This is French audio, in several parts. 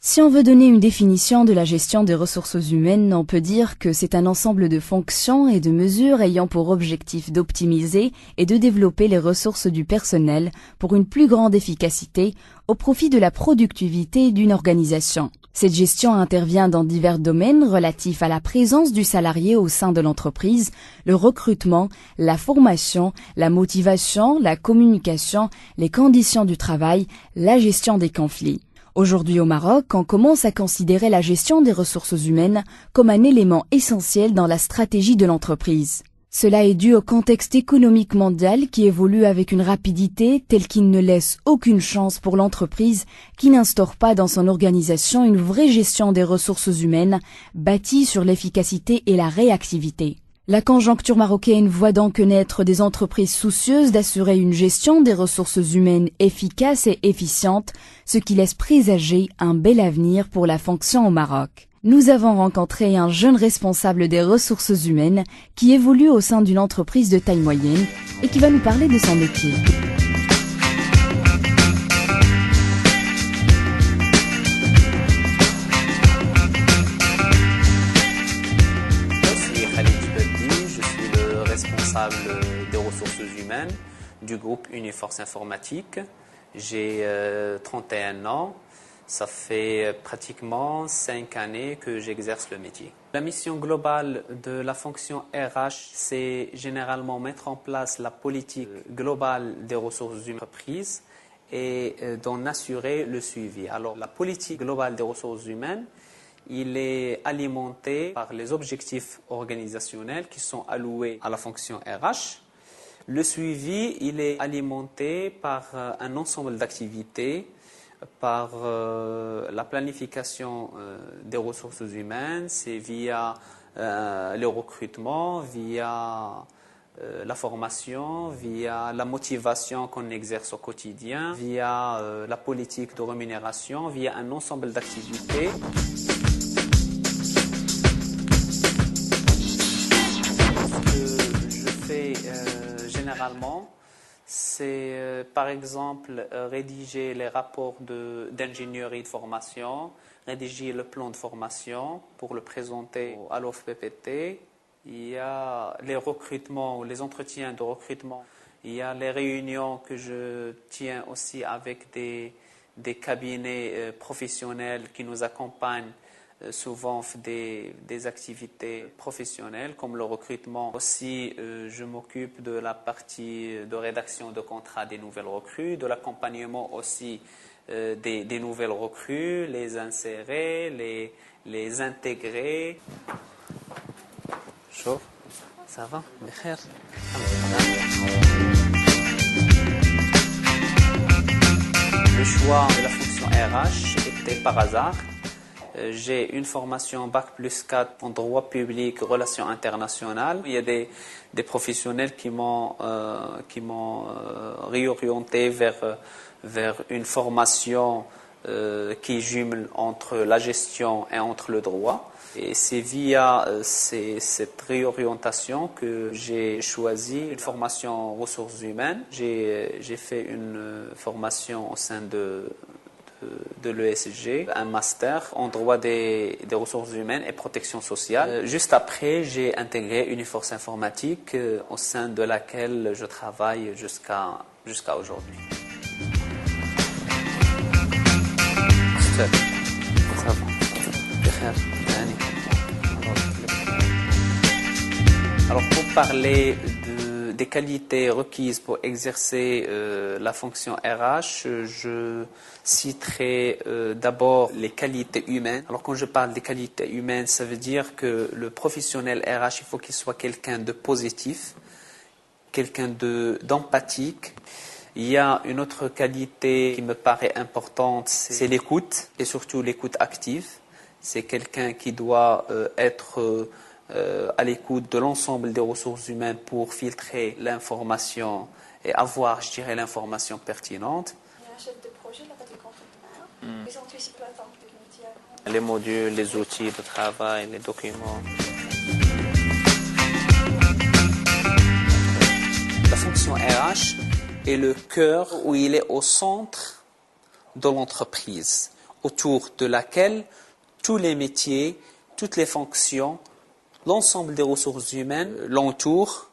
Si on veut donner une définition de la gestion des ressources humaines, on peut dire que c'est un ensemble de fonctions et de mesures ayant pour objectif d'optimiser et de développer les ressources du personnel pour une plus grande efficacité au profit de la productivité d'une organisation. Cette gestion intervient dans divers domaines relatifs à la présence du salarié au sein de l'entreprise, le recrutement, la formation, la motivation, la communication, les conditions du travail, la gestion des conflits. Aujourd'hui au Maroc, on commence à considérer la gestion des ressources humaines comme un élément essentiel dans la stratégie de l'entreprise. Cela est dû au contexte économique mondial qui évolue avec une rapidité telle qu'il ne laisse aucune chance pour l'entreprise qui n'instaure pas dans son organisation une vraie gestion des ressources humaines bâtie sur l'efficacité et la réactivité. La conjoncture marocaine voit donc naître des entreprises soucieuses d'assurer une gestion des ressources humaines efficace et efficiente, ce qui laisse présager un bel avenir pour la fonction au Maroc. Nous avons rencontré un jeune responsable des ressources humaines qui évolue au sein d'une entreprise de taille moyenne et qui va nous parler de son métier. Responsable des ressources humaines du groupe Uniforce Informatique. J'ai 31 ans. Ça fait pratiquement 5 années que j'exerce le métier. La mission globale de la fonction RH, c'est généralement mettre en place la politique globale des ressources humaines d'entreprise et d'en assurer le suivi. Alors, la politique globale des ressources humaines, il est alimenté par les objectifs organisationnels qui sont alloués à la fonction RH. Le suivi, il est alimenté par un ensemble d'activités, par la planification des ressources humaines, c'est via le recrutement, via la formation, via la motivation qu'on exerce au quotidien, via la politique de rémunération, via un ensemble d'activités. Généralement, c'est par exemple rédiger les rapports d'ingénierie de formation, rédiger le plan de formation pour le présenter à l'OFPPT. Il y a les recrutements ou les entretiens de recrutement. Il y a les réunions que je tiens aussi avec des cabinets professionnels qui nous accompagnent. Souvent des activités professionnelles comme le recrutement. Aussi, je m'occupe de la partie de rédaction de contrats des nouvelles recrues, de l'accompagnement aussi des nouvelles recrues, les insérer, les intégrer. Chaud, ça va? Le choix de la fonction RH était par hasard. J'ai une formation Bac plus 4 en droit public, relations internationales. Il y a des professionnels qui m'ont réorienté vers une formation qui jumelle entre la gestion et entre le droit. Et c'est via cette réorientation que j'ai choisi une formation ressources humaines. J'ai fait une formation au sein de l'ESG, un master en droit des ressources humaines et protection sociale. Juste après, j'ai intégré Uniforce Informatique au sein de laquelle je travaille jusqu'à aujourd'hui. Ça va. Alors, pour parler des qualités requises pour exercer la fonction RH, je citerai d'abord les qualités humaines. Alors quand je parle des qualités humaines, ça veut dire que le professionnel RH, il faut qu'il soit quelqu'un de positif, quelqu'un d'empathique. Il y a une autre qualité qui me paraît importante, c'est l'écoute, et surtout l'écoute active. C'est quelqu'un qui doit être à l'écoute de l'ensemble des ressources humaines pour filtrer l'information et avoir, je dirais, l'information pertinente. Il y a un chef de projet, là, des contenus. Ils anticipent l'attente du métier. Les modules, les outils de travail, les documents. La fonction RH est le cœur où il est au centre de l'entreprise, autour de laquelle tous les métiers, toutes les fonctions, l'ensemble des ressources humaines l'entourent.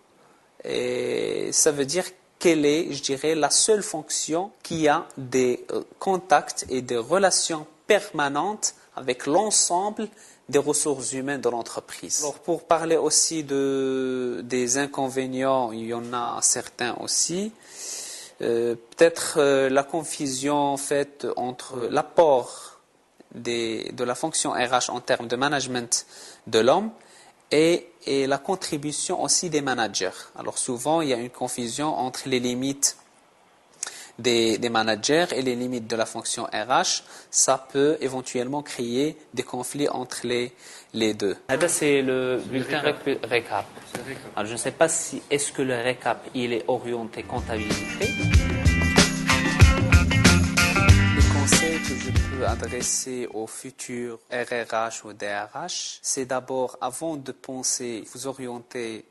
Et ça veut dire qu'elle est, je dirais, la seule fonction qui a des contacts et des relations permanentes avec l'ensemble des ressources humaines de l'entreprise. Alors, pour parler aussi des inconvénients, il y en a certains aussi. Peut-être la confusion faite entre l'apport de la fonction RH en termes de management de l'homme et la contribution aussi des managers. Alors souvent, il y a une confusion entre les limites des managers et les limites de la fonction RH. Ça peut éventuellement créer des conflits entre les deux. C'est le bulletin récap. Alors, je ne sais pas si est-ce que le récap il est orienté comptabilité. Le conseil que je peux adresser aux futurs RRH ou DRH, c'est d'abord, avant de penser, vous orienter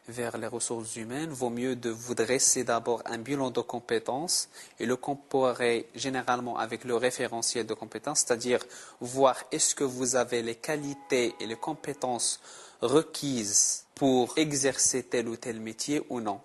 vers les ressources humaines, vaut mieux de vous dresser d'abord un bilan de compétences et le comparer généralement avec le référentiel de compétences, c'est-à-dire voir est-ce que vous avez les qualités et les compétences requises pour exercer tel ou tel métier ou non.